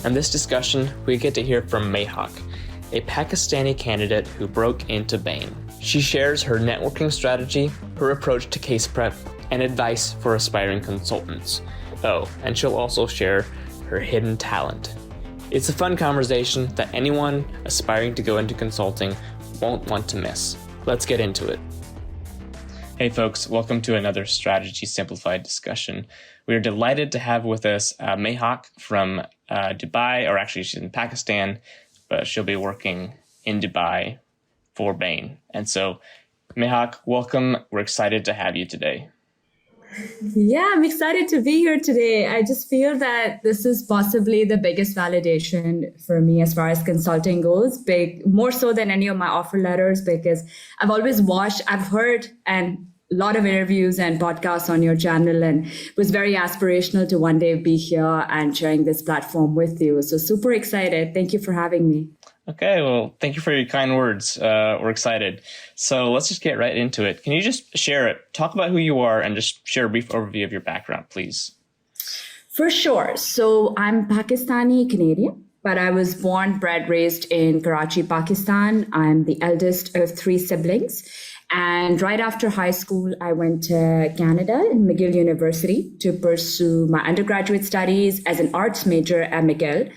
In this discussion, we get to hear from Mehak, a Pakistani candidate who broke into Bain. She shares her networking strategy, her approach to case prep, and advice for aspiring consultants. Oh, and she'll also share her hidden talent. It's a fun conversation that anyone aspiring to go into consulting won't want to miss. Let's get into it. Hey folks, welcome to another Strategy Simplified discussion. We are delighted to have with us Mehak from Dubai, or actually she's in Pakistan, but she'll be working in Dubai for Bain. And so, Mehak, welcome. We're excited to have you today. Yeah, I'm excited to be here today. I just feel that this is possibly the biggest validation for me as far as consulting goes, more so than any of my offer letters, because I've always watched, I've heard and a lot of interviews and podcasts on your channel, and it was very aspirational to one day be here and sharing this platform with you. So super excited. Thank you for having me. Okay, well, thank you for your kind words. We're excited. So let's just get right into it. Can you just talk about who you are and just share a brief overview of your background, please? For sure. So I'm Pakistani Canadian, but I was born, bred, raised in Karachi, Pakistan. I'm the eldest of three siblings. And right after high school, I went to Canada in McGill University to pursue my undergraduate studies as an arts major at McGill.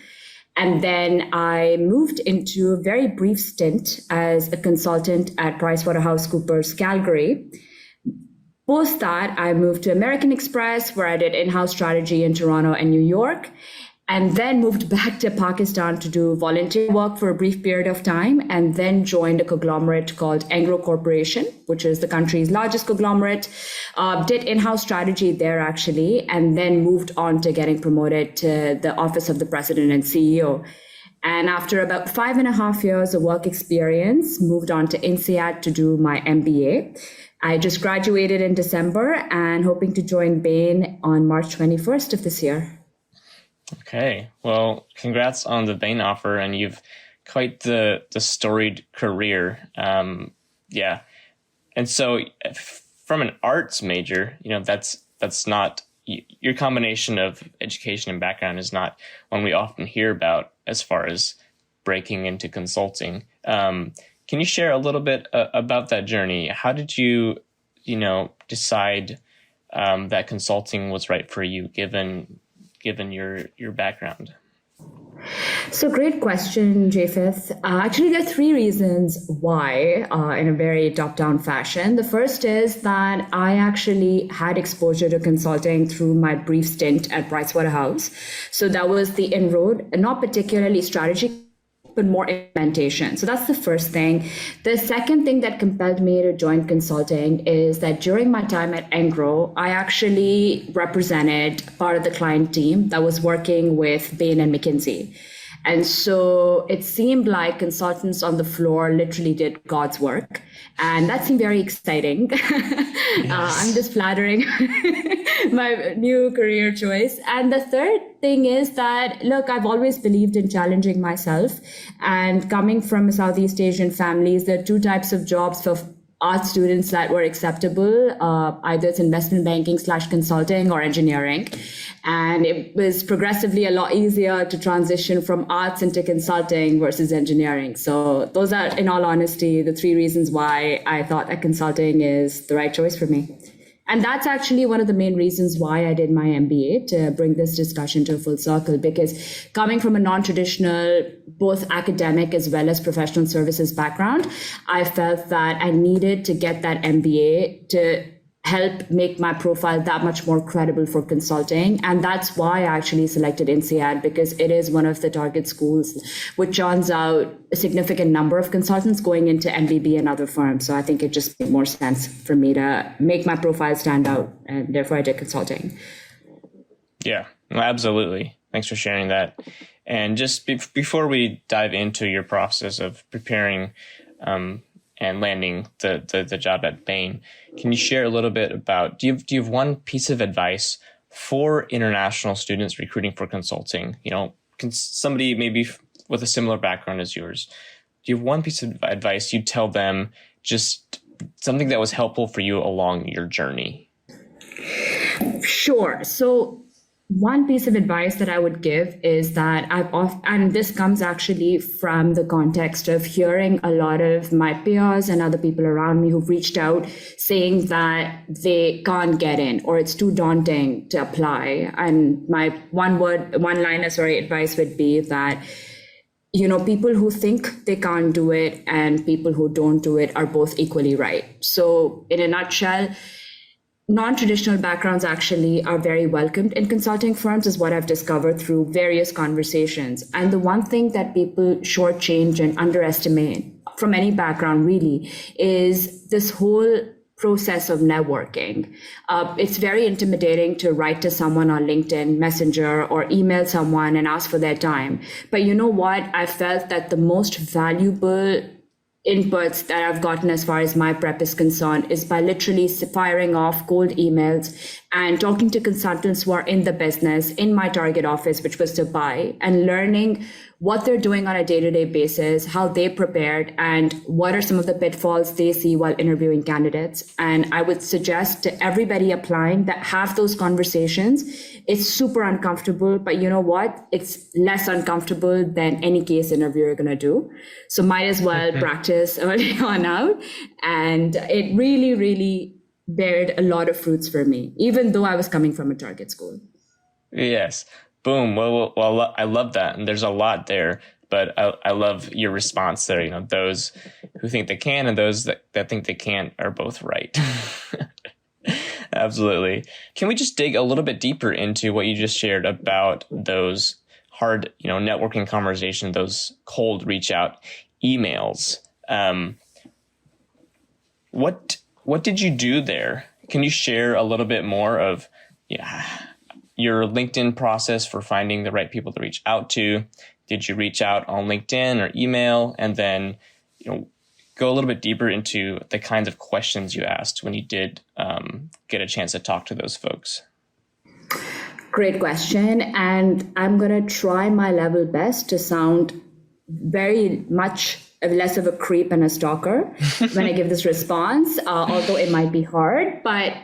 And then I moved into a very brief stint as a consultant at PricewaterhouseCoopers Calgary. Post that, I moved to American Express, where I did in-house strategy in Toronto and New York, and then moved back to Pakistan to do volunteer work for a brief period of time, and then joined a conglomerate called Engro Corporation, which is the country's largest conglomerate. Did in-house strategy there, actually, and then moved on to getting promoted to the office of the president and CEO. And after about 5.5 years of work experience, moved on to INSEAD to do my MBA. I just graduated in December and hoping to join Bain on March 21st of this year. Okay, well, congrats on the Bain offer, and you've quite the storied career. Yeah, and so from an arts major, that's not your combination of education and background is not one we often hear about as far as breaking into consulting. Can you share a little bit about that journey? How did you, decide that consulting was right for you, given your background? So great question, Japheth. Actually, there are three reasons why in a very top-down fashion. The first is that I actually had exposure to consulting through my brief stint at Pricewaterhouse. So that was the inroad, not particularly strategy, but more implementation. So that's the first thing. The second thing that compelled me to join consulting is that during my time at Engro, I actually represented part of the client team that was working with Bain and McKinsey. And so it seemed like consultants on the floor literally did God's work. And that seemed very exciting. Yes. I'm just flattering my new career choice. And the third thing is that, look, I've always believed in challenging myself. And coming from Southeast Asian families, there are two types of jobs for art students that were acceptable. Either it's investment banking / consulting or engineering. And it was progressively a lot easier to transition from arts into consulting versus engineering. So those are, in all honesty, the three reasons why I thought that consulting is the right choice for me. And that's actually one of the main reasons why I did my MBA, to bring this discussion to a full circle, because coming from a non-traditional, both academic as well as professional services background, I felt that I needed to get that MBA to help make my profile that much more credible for consulting. And that's why I actually selected INSEAD, because it is one of the target schools which churns out a significant number of consultants going into MBB and other firms. So I think it just made more sense for me to make my profile stand out, and therefore I did consulting. Yeah, absolutely. Thanks for sharing that. And just before we dive into your process of preparing and landing the job at Bain, can you share a little bit about, do you have one piece of advice for international students recruiting for consulting? Somebody maybe with a similar background as yours, do you have one piece of advice you'd tell them, just something that was helpful for you along your journey? Sure. So One piece of advice that I would give is that and this comes actually from the context of hearing a lot of my peers and other people around me who've reached out saying that they can't get in or it's too daunting to apply. And my advice would be that, people who think they can't do it and people who don't do it are both equally right. So in a nutshell, non-traditional backgrounds actually are very welcomed in consulting firms, is what I've discovered through various conversations. And the one thing that people shortchange and underestimate from any background really is this whole process of networking. It's very intimidating to write to someone on LinkedIn Messenger or email someone and ask for their time. But you know what? I felt that the most valuable inputs that I've gotten as far as my prep is concerned is by literally firing off cold emails and talking to consultants who are in the business in my target office, which was Dubai, and learning what they're doing on a day-to-day basis, how they prepared, and what are some of the pitfalls they see while interviewing candidates. And I would suggest to everybody applying that have those conversations. It's super uncomfortable, but you know what? It's less uncomfortable than any case interview you're going to do. So might as well practice early on out. And it really, really bared a lot of fruits for me, even though I was coming from a target school. Yes. Boom. Well, I love that. And there's a lot there, but I love your response there. Those who think they can and those that think they can't are both right. Absolutely. Can we just dig a little bit deeper into what you just shared about those hard, networking conversations, those cold reach out emails? What did you do there? Can you share a little bit more of your LinkedIn process for finding the right people to reach out to? Did you reach out on LinkedIn or email? And then, go a little bit deeper into the kinds of questions you asked when you did get a chance to talk to those folks. Great question. And I'm going to try my level best to sound very much less of a creep and a stalker when I give this response, although it might be hard. But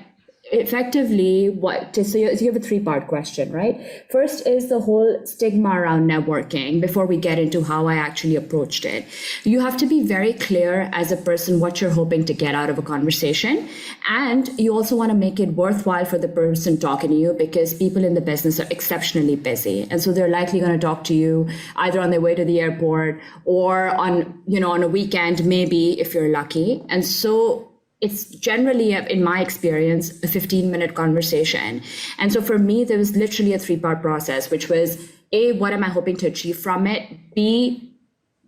effectively, so you have a three-part question, right? First is the whole stigma around networking before we get into how I actually approached it. You have to be very clear as a person what you're hoping to get out of a conversation. And you also want to make it worthwhile for the person talking to you, because people in the business are exceptionally busy. And so they're likely going to talk to you either on their way to the airport or on a weekend, maybe, if you're lucky. And so it's generally, in my experience, a 15-minute conversation. And so for me, there was literally a three-part process, which was A, what am I hoping to achieve from it? B,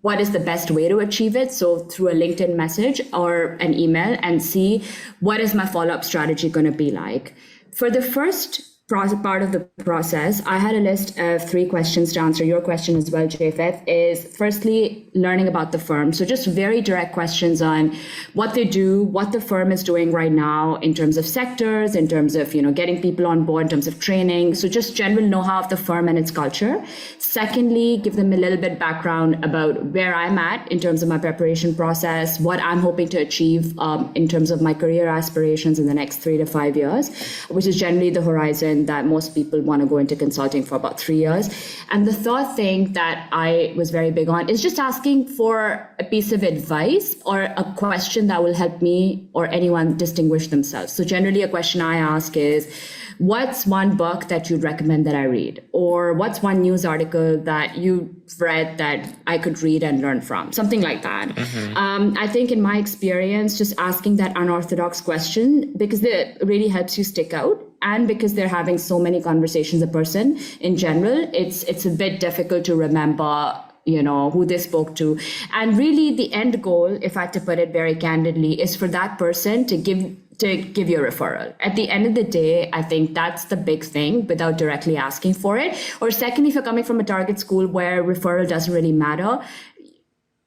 what is the best way to achieve it? So through a LinkedIn message or an email. And C, what is my follow-up strategy going to be like? For the first part of the process, I had a list of 3 questions to answer your question as well, Japheth, is firstly, learning about the firm. So just very direct questions on what they do, what the firm is doing right now in terms of sectors, in terms of, getting people on board, in terms of training. So just general know-how of the firm and its culture. Secondly, give them a little bit background about where I'm at in terms of my preparation process, what I'm hoping to achieve in terms of my career aspirations in the next 3 to 5 years, which is generally the horizon that most people want to go into consulting for about 3 years. And the third thing that I was very big on is just asking for a piece of advice or a question that will help me or anyone distinguish themselves. So generally a question I ask is, what's one book that you'd recommend that I read? Or what's one news article that you've read that I could read and learn from? Something like that. Mm-hmm. I think in my experience, just asking that unorthodox question, because it really helps you stick out. And because they're having so many conversations a person in general, it's a bit difficult to remember, who they spoke to. And really the end goal, if I had to put it very candidly, is for that person to give you a referral. At the end of the day, I think that's the big thing without directly asking for it. Or secondly, if you're coming from a target school where referral doesn't really matter,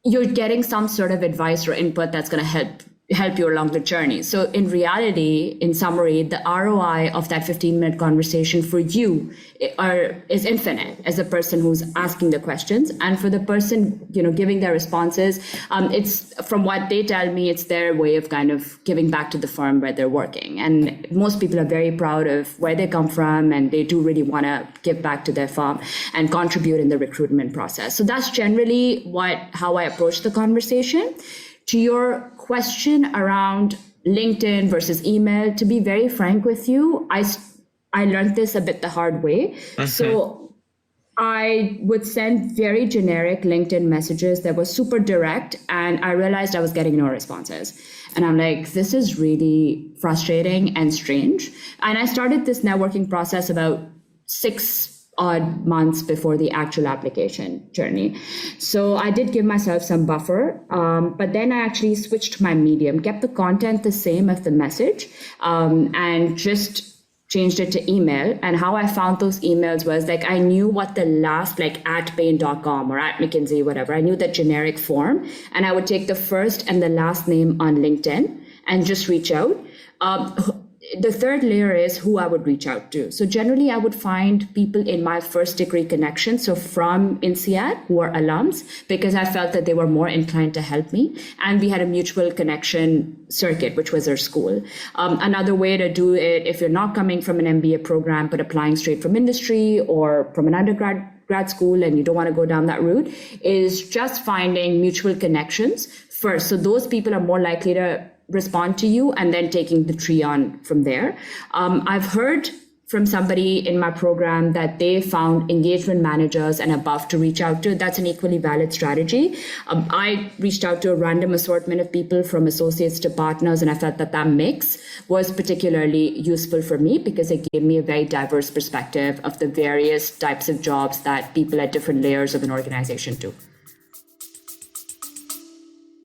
you're getting some sort of advice or input that's going to help help you along the journey. So in reality, in summary, the ROI of that 15-minute conversation for you is infinite as a person who's asking the questions. And for the person, giving their responses, it's from what they tell me, it's their way of kind of giving back to the firm where they're working. And most people are very proud of where they come from, and they do really want to give back to their firm and contribute in the recruitment process. So that's generally how I approach the conversation. To your question around LinkedIn versus email, to be very frank with you, I learned this a bit the hard way. Mm-hmm. So I would send very generic LinkedIn messages that were super direct, and I realized I was getting no responses. And I'm like, this is really frustrating and strange. And I started this networking process about 6 odd months before the actual application journey. So I did give myself some buffer, but then I actually switched my medium, kept the content the same as the message, and just changed it to email. And how I found those emails was I knew what the last, at Bain.com or at McKinsey, whatever, I knew the generic form, and I would take the first and the last name on LinkedIn and just reach out. The third layer is who I would reach out to. So generally, I would find people in my first degree connection, so from INSEAD, who are alums, because I felt that they were more inclined to help me. And we had a mutual connection circuit, which was our school. Another way to do it, if you're not coming from an MBA program, but applying straight from industry or from an grad school, and you don't want to go down that route, is just finding mutual connections first. So those people are more likely to respond to you, and then taking the tree on from there. I've heard from somebody in my program that they found engagement managers and above to reach out to. That's an equally valid strategy. I reached out to a random assortment of people from associates to partners, and I felt that mix was particularly useful for me because it gave me a very diverse perspective of the various types of jobs that people at different layers of an organization do.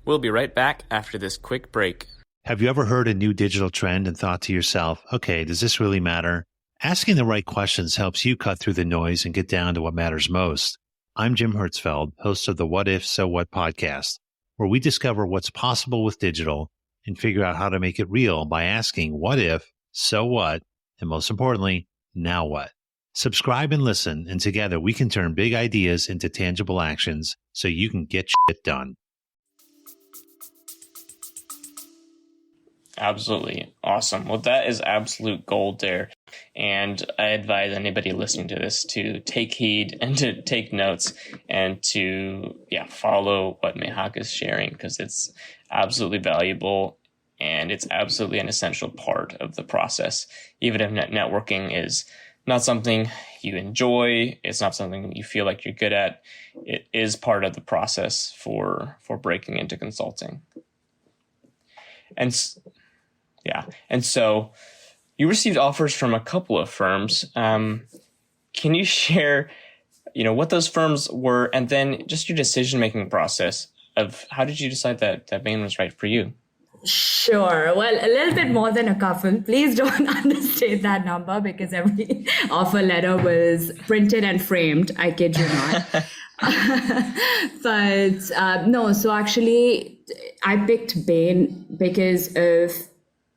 We'll be right back after this quick break. Have you ever heard a new digital trend and thought to yourself, okay, does this really matter? Asking the right questions helps you cut through the noise and get down to what matters most. I'm Jim Hertzfeld, host of the What If, So What podcast, where we discover what's possible with digital and figure out how to make it real by asking what if, so what, and most importantly, now what? Subscribe and listen, and together we can turn big ideas into tangible actions so you can get shit done. Absolutely. Awesome. Well, that is absolute gold there. And I advise anybody listening to this to take heed and to take notes and to follow what Mehak is sharing, because it's absolutely valuable and it's absolutely an essential part of the process. Even if networking is not something you enjoy, it's not something you feel like you're good at, it is part of the process for breaking into consulting. And so you received offers from a couple of firms. Can you share, what those firms were, and then just your decision-making process of how did you decide that Bain was right for you? Sure. Well, a little bit more than a couple. Please don't understate that number, because every offer letter was printed and framed. I kid you not. But no, so actually I picked Bain because of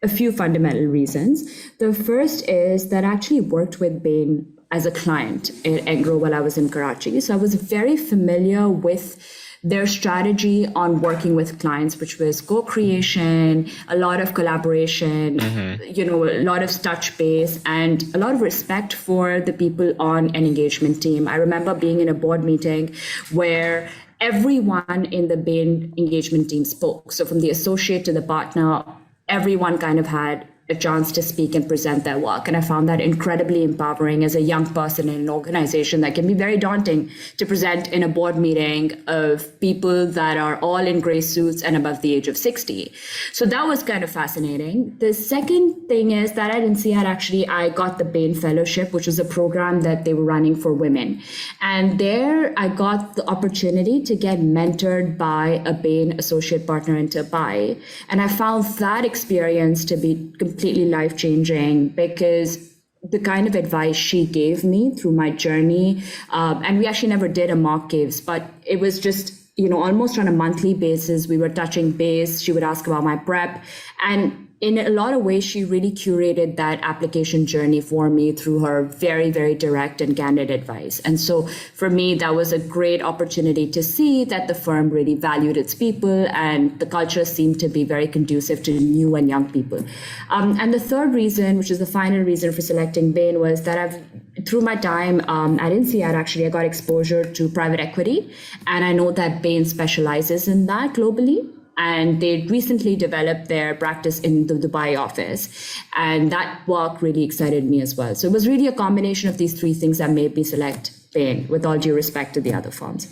a few fundamental reasons. The first is that I actually worked with Bain as a client at Engro while I was in Karachi. So I was very familiar with their strategy on working with clients, which was co-creation, a lot of collaboration, a lot of touch base, and a lot of respect for the people on an engagement team. I remember being in a board meeting where everyone in the Bain engagement team spoke. So from the associate to the partner, everyone kind of had a chance to speak and present their work. And I found that incredibly empowering as a young person in an organization that can be very daunting to present in a board meeting of people that are all in gray suits and above the age of 60. So that was kind of fascinating. The second thing is that at INSEAD, actually, I got the Bain Fellowship, which was a program that they were running for women. And there I got the opportunity to get mentored by a Bain associate partner in Dubai. And I found that experience to be completely life-changing, because the kind of advice she gave me through my journey, and we actually never did a mock caves, but it was just, almost on a monthly basis. We were touching base. She would ask about my prep. And in a lot of ways, she really curated that application journey for me through her very, very direct and candid advice. And so for me, that was a great opportunity to see that the firm really valued its people and the culture seemed to be very conducive to new and young people. And the third reason, which is the final reason for selecting Bain, was that through my time at INSEAD, actually, I got exposure to private equity. And I know that Bain specializes in that globally. And they recently developed their practice in the Dubai office. And that work really excited me as well. So it was really a combination of these three things that made me select Bain, with all due respect to the other firms.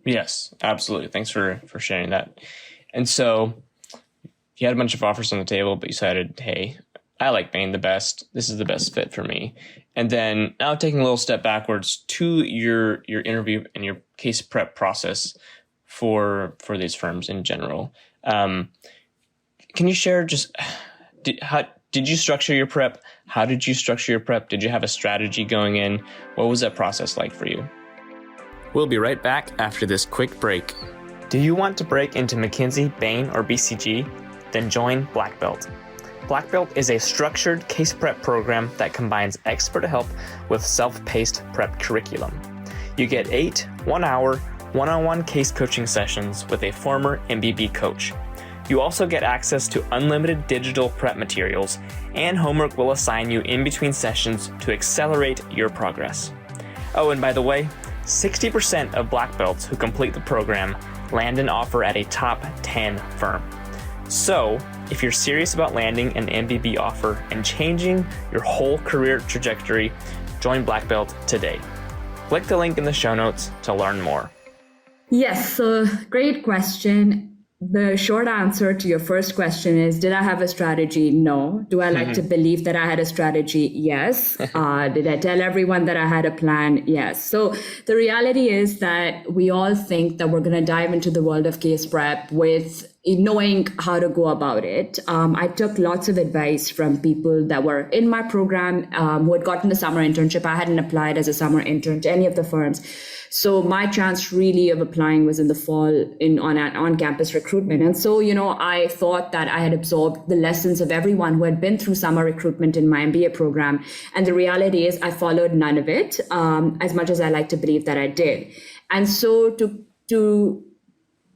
Yes, absolutely. Thanks for sharing that. And so you had a bunch of offers on the table, but you decided, hey, I like Bain the best. This is the best fit for me. And then now taking a little step backwards to your interview and your case prep process for these firms in general. Can you share just how did you structure your prep? How did you structure your prep? Did you have a strategy going in? What was that process like for you? We'll be right back after this quick break. Do you want to break into McKinsey, Bain, or BCG? Then join Black Belt. Black Belt is a structured case prep program that combines expert help with self-paced prep curriculum. You get 8 one-hour one-on-one case coaching sessions with a former MBB coach. You also get access to unlimited digital prep materials, and homework will assign you in between sessions to accelerate your progress. Oh, and by the way, 60% of black belts who complete the program land an offer at a top 10 firm. So, if you're serious about landing an MBB offer and changing your whole career trajectory, join Black Belt today. Click the link in the show notes to learn more. Yes, so great question. The short answer to your first question is, did I have a strategy? No. Do I like to believe that I had a strategy? Yes. Did I tell everyone that I had a plan? Yes. So the reality is that we all think that we're going to dive into the world of case prep with knowing how to go about it. I took lots of advice from people that were in my program who had gotten the summer internship. I hadn't applied as a summer intern to any of the firms. So my chance really of applying was in the fall on-campus recruitment. And so, I thought that I had absorbed the lessons of everyone who had been through summer recruitment in my MBA program. And the reality is I followed none of it, as much as I like to believe that I did. And so to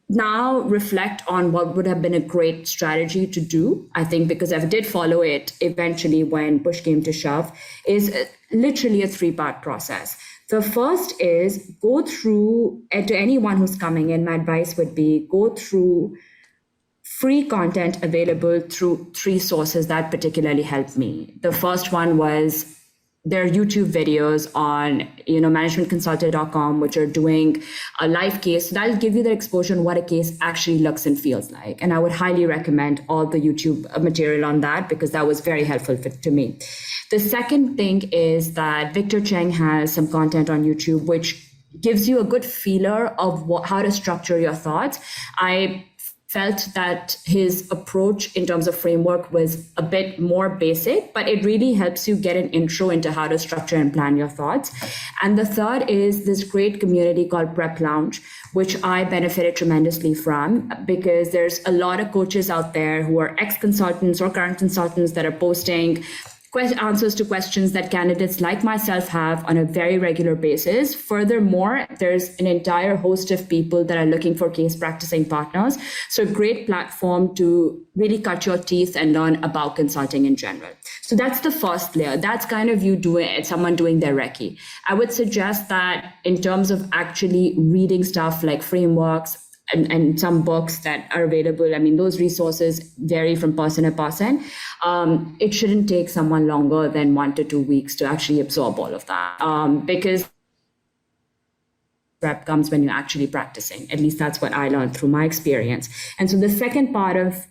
now reflect on what would have been a great strategy to do, I think, because I did follow it eventually when push came to shove, is literally a 3-part process. The first is go through, to anyone who's coming in, my advice would be go through free content available through 3 sources that particularly helped me. The first one was there are YouTube videos on, managementconsultant.com, which are doing a live case. So that'll give you the exposure on what a case actually looks and feels like. And I would highly recommend all the YouTube material on that because that was very helpful to me. The second thing is that Victor Cheng has some content on YouTube, which gives you a good feeler of how to structure your thoughts. I felt that his approach in terms of framework was a bit more basic, but it really helps you get an intro into how to structure and plan your thoughts. And the third is this great community called Prep Lounge, which I benefited tremendously from because there's a lot of coaches out there who are ex-consultants or current consultants that are posting answers to questions that candidates like myself have on a very regular basis. Furthermore, there's an entire host of people that are looking for case practicing partners. So a great platform to really cut your teeth and learn about consulting in general. So that's the first layer. That's kind of someone doing their recce. I would suggest that in terms of actually reading stuff like frameworks, and some books that are available. I mean, those resources vary from person to person. It shouldn't take someone longer than 1 to 2 weeks to actually absorb all of that because prep comes when you're actually practicing. At least that's what I learned through my experience. And so the second part of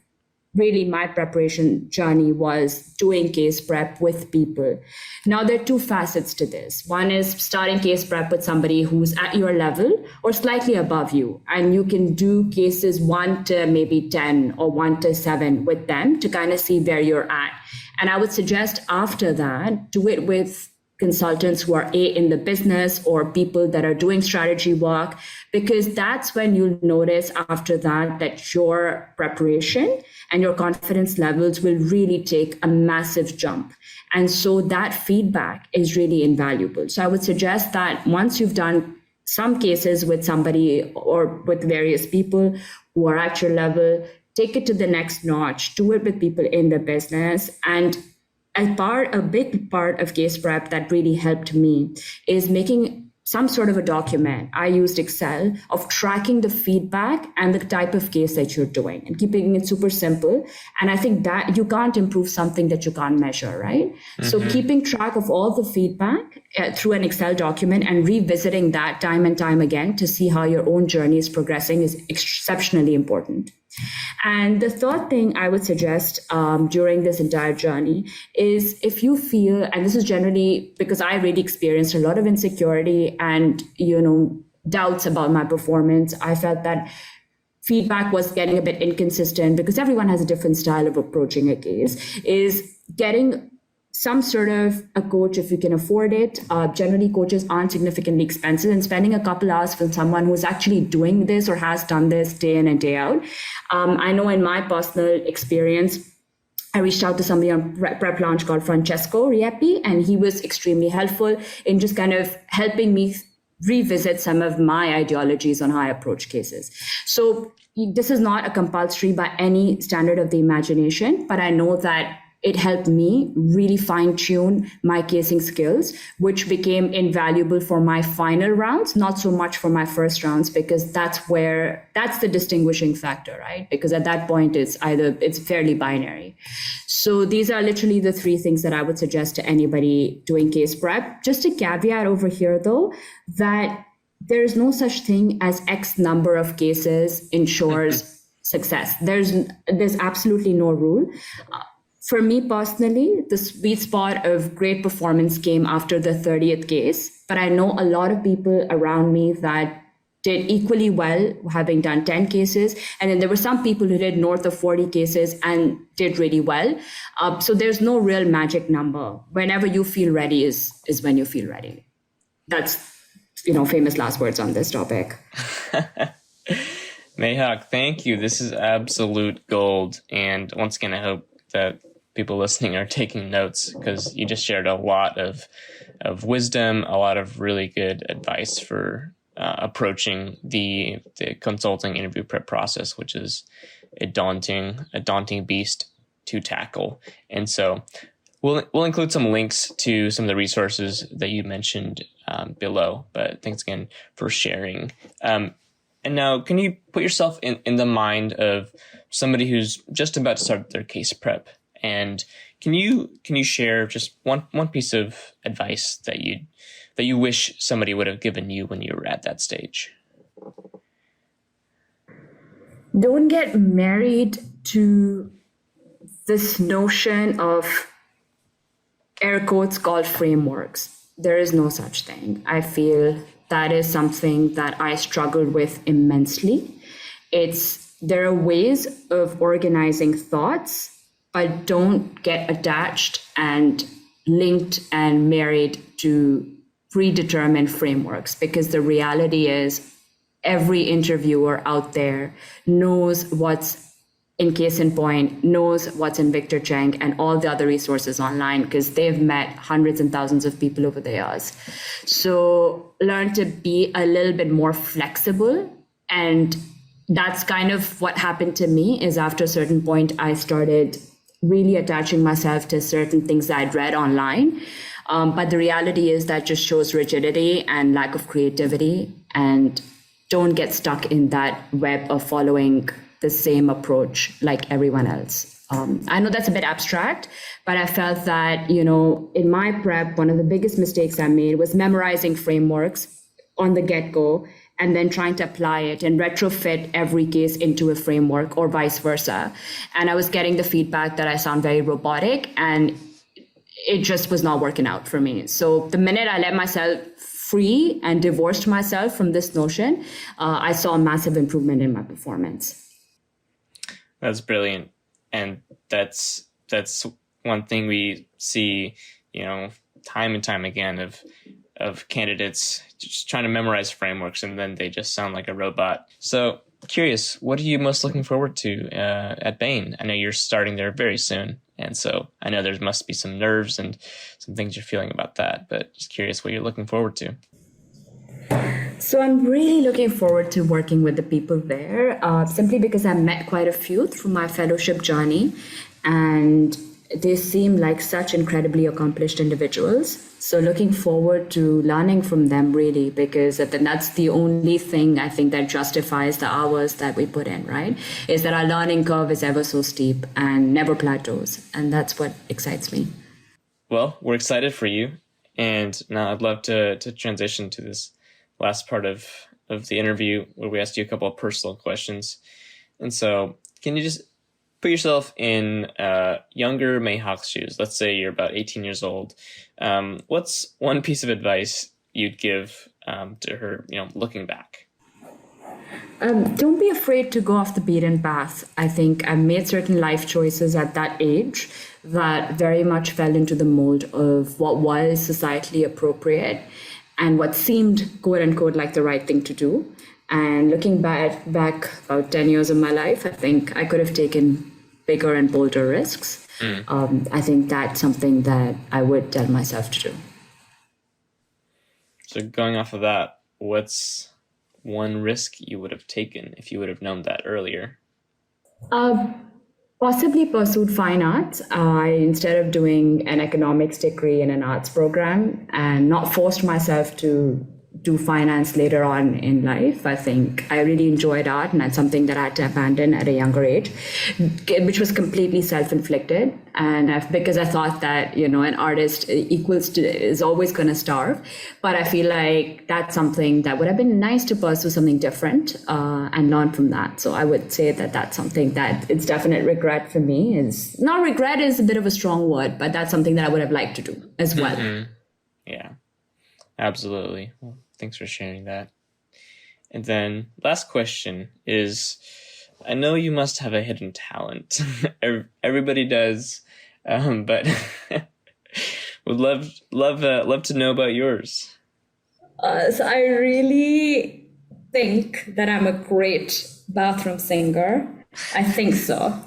really my preparation journey was doing case prep with people. Now, there are 2 facets to this. One is starting case prep with somebody who's at your level or slightly above you. And you can do cases 1 to maybe 10 or 1 to 7 with them to kind of see where you're at. And I would suggest after that, do it with consultants who are in the business or people that are doing strategy work, because that's when you'll notice after that your preparation and your confidence levels will really take a massive jump. And so that feedback is really invaluable. So I would suggest that once you've done some cases with somebody or with various people who are at your level, take it to the next notch, do it with people in the business. And a big part of case prep that really helped me is making some sort of a document. I used Excel of tracking the feedback and the type of case that you're doing and keeping it super simple. And I think that you can't improve something that you can't measure, right? Mm-hmm. So keeping track of all the feedback through an Excel document and revisiting that time and time again to see how your own journey is progressing is exceptionally important. And the third thing I would suggest during this entire journey is if you feel, and this is generally because I really experienced a lot of insecurity and, doubts about my performance. I felt that feedback was getting a bit inconsistent because everyone has a different style of approaching a case, is getting some sort of a coach if you can afford it. Generally, coaches aren't significantly expensive, and spending a couple hours with someone who's actually doing this or has done this day in and day out. I know in my personal experience, I reached out to somebody on Prep Launch called Francesco Riepi, and he was extremely helpful in just kind of helping me revisit some of my ideologies on how I approach cases. So this is not a compulsory by any standard of the imagination, but I know that it helped me really fine-tune my casing skills, which became invaluable for my final rounds, not so much for my first rounds, because that's the distinguishing factor, right? Because at that point, it's fairly binary. So these are literally the three things that I would suggest to anybody doing case prep. Just a caveat over here, though, that there is no such thing as X number of cases ensures success. There's absolutely no rule. For me personally, the sweet spot of great performance came after the 30th case, but I know a lot of people around me that did equally well, having done 10 cases. And then there were some people who did north of 40 cases and did really well. So there's no real magic number. Whenever you feel ready is when you feel ready. That's, famous last words on this topic. Mehak, thank you. This is absolute gold. And once again, I hope that people listening are taking notes, because you just shared a lot of wisdom, a lot of really good advice for approaching the consulting interview prep process, which is a daunting beast to tackle. And so we'll include some links to some of the resources that you mentioned below. But thanks again for sharing. And now, can you put yourself in the mind of somebody who's just about to start their case prep? And can you share just one piece of advice that you wish somebody would have given you when you were at that stage? Don't get married to this notion of air quotes called frameworks. There is no such thing. I feel that is something that I struggled with immensely. There are ways of organizing thoughts, but don't get attached and linked and married to predetermined frameworks, because the reality is every interviewer out there knows what's in Case in Point, knows what's in Victor Cheng and all the other resources online, because they've met hundreds and thousands of people over the years. So learn to be a little bit more flexible. And that's kind of what happened to me, is after a certain point, I started really attaching myself to certain things that I'd read online. But the reality is that just shows rigidity and lack of creativity, and don't get stuck in that web of following the same approach like everyone else. I know that's a bit abstract, but I felt that, in my prep, one of the biggest mistakes I made was memorizing frameworks on the get-go and then trying to apply it and retrofit every case into a framework, or vice versa. And I was getting the feedback that I sound very robotic, and it just was not working out for me. So the minute I let myself free and divorced myself from this notion, I saw a massive improvement in my performance. That's brilliant. And that's one thing we see, time and time again of candidates just trying to memorize frameworks and then they just sound like a robot. So curious, what are you most looking forward to at Bain? I know you're starting there very soon. And so I know there must be some nerves and some things you're feeling about that, but just curious what you're looking forward to. So I'm really looking forward to working with the people there, simply because I met quite a few through my fellowship journey, and they seem like such incredibly accomplished individuals. So looking forward to learning from them, really, because that's the only thing I think that justifies the hours that we put in, right? Is that our learning curve is ever so steep and never plateaus. And that's what excites me. Well, we're excited for you. And now I'd love to transition to this last part of the interview where we asked you a couple of personal questions. And so can you just put yourself in younger Mehak's shoes? Let's say you're about 18 years old. What's one piece of advice you'd give to her, looking back? Don't be afraid to go off the beaten path. I think I made certain life choices at that age that very much fell into the mold of what was societally appropriate and what seemed, quote unquote, like the right thing to do. And looking back about 10 years of my life, I think I could have taken bigger and bolder risks. I think that's something that I would tell myself to do. So going off of that, what's one risk you would have taken if you would have known that earlier? Possibly pursued fine arts. Instead of doing an economics degree in an arts program and not forced myself to do finance later on in life. I think I really enjoyed art, and that's something that I had to abandon at a younger age, which was completely self-inflicted. And because I thought that, an artist is always going to starve. But I feel like that's something that would have been nice to pursue something different and learn from that. So I would say that that's something that it's definite regret for me. Not regret is a bit of a strong word, but that's something that I would have liked to do as well. Mm-hmm. Yeah. Absolutely. Well, thanks for sharing that. And then last question is, I know you must have a hidden talent. Everybody does, but would love to know about yours. So I really think that I'm a great bathroom singer. I think so.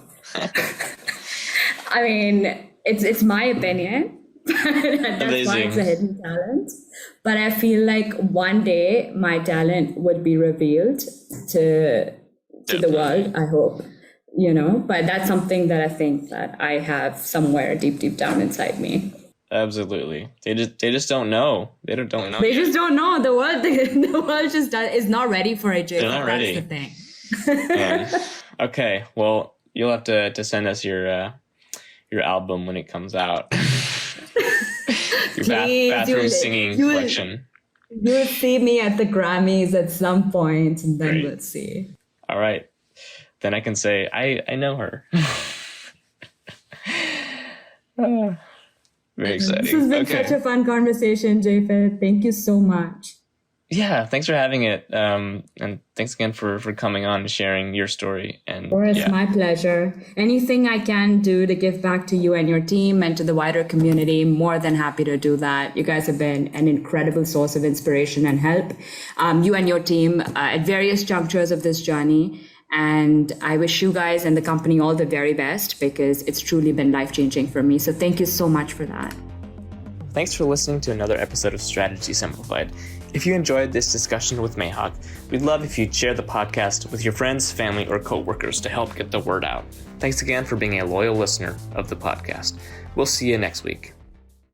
I mean, it's my opinion. That's Amazing. Why it's a hidden talent. But I feel like one day my talent would be revealed to the world, I hope, but that's something that I think that I have somewhere deep down inside me. Absolutely. They just don't know. They don't know. They just don't know. The world just is not ready for it, Jacob. They're not ready. That's the thing. Okay. Well, you'll have to send us your album when it comes out. Your bathroom singing collection. You'll see me at the Grammys at some point, and then Great. we'll see. All right. Then I can say, I know her. Very exciting. This has been such a fun conversation, Japheth. Thank you so much. Yeah, thanks for having it. And thanks again for coming on and sharing your story. And It's my pleasure. Anything I can do to give back to you and your team and to the wider community, more than happy to do that. You guys have been an incredible source of inspiration and help. You and your team at various junctures of this journey. And I wish you guys and the company all the very best, because it's truly been life-changing for me. So thank you so much for that. Thanks for listening to another episode of Strategy Simplified. If you enjoyed this discussion with Mehak, we'd love if you'd share the podcast with your friends, family, or coworkers to help get the word out. Thanks again for being a loyal listener of the podcast. We'll see you next week.